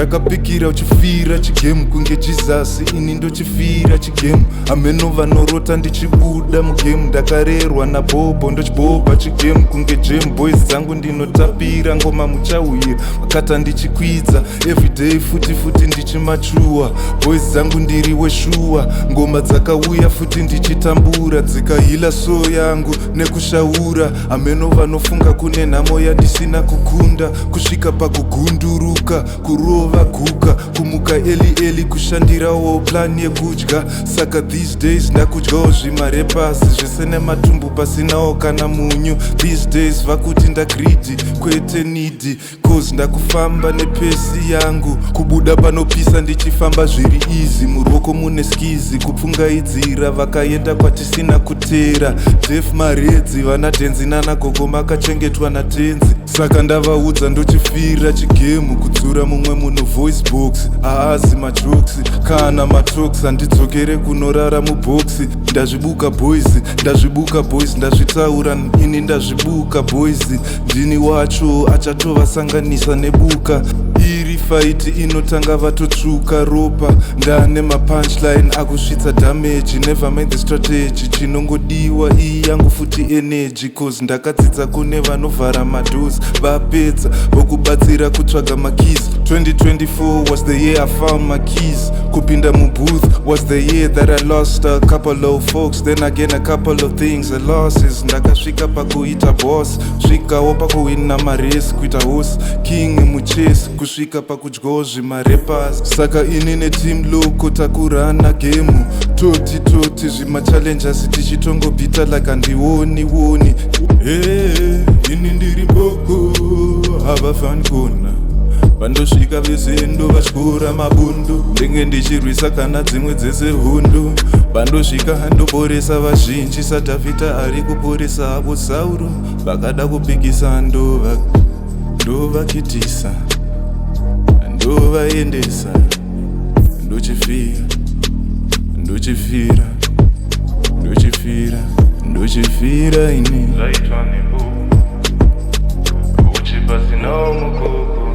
ndakapikira uchifira chigemu kunge Jesus. Ini ndochifira chigemu ameno vanorota ndichibuda mugemu. Ndakarerwa naBobo ndochiboba chigemu kunge jam. Boys dzangu ndinotapira ngoma muchauya makata ndichikwidza everyday futi ndichimachua. Boys dzangu ndiriwe shua ngoma dzakauya futi ndichitambura. Dzikahila so yangu nekushaura ameno vanofunga kune nhamo yandisina kukunda. Kusvika pakugunduruka kurova guka kumuka eli kushandirawo plan yekudya. Saka these days ndakudyawo zvimarepasi zvese nematumbu pasinawo kana munyu. These days vakuti ndagreedy kwete needy cause ndakufamba nepesi yangu. Kubuda panopisa ndichifamba zviri easy. Muruoko mune skizi kupfungaidzira vakaenda kwatisina kutera. Def maredzi vana dhenzi nanagogo makachengetwa natenzi. Saka ndavaudza ndochifira chigemu kudzura mumwe munhu voice box. Haazi majokes kana matalks handidzokere kunorara muboxi. Ndazvibuka boys ndazvitaura ini ndazvibuka boys. Ndini wacho achatovasanganisa nebuka. Iri fight inotanga vatotsvuka ropa. Ndane mapunchline akusvitsa damage. Never mind the strategy. Chinongodiwa iyi yangu futi energy cause ndakadzidza kune vanovhara madoors. Vapedza vokubatsira kutsvaga makeys. 2024 was the year I found my keys. Kupinda mubooth was the year that I lost a couple of folks. Then again a couple of things I losses. Ndakasvika pakuita boss. Svikawo pakuwina marace kuita horse king muchase. Kusvika pakudyawo zvimarepas. Saka ini neteam LoCo takurana gemu. Toti zvimachallenges tichitongobita like andiwoni. Ini ndiri mboko havafani kona. Vandosvika vezendo vatyora mabundu. Ndenge ndichirwisa kana dzimwe dzese hundu. Vandosvika handoporesa vazhinji. Sadhavhita ari kuporesa havo Sauro. Vakada kupikisa ndovakitisa ndovaendesa. Ndochifira ini zaitwa nepo uchipasinawo mukoko.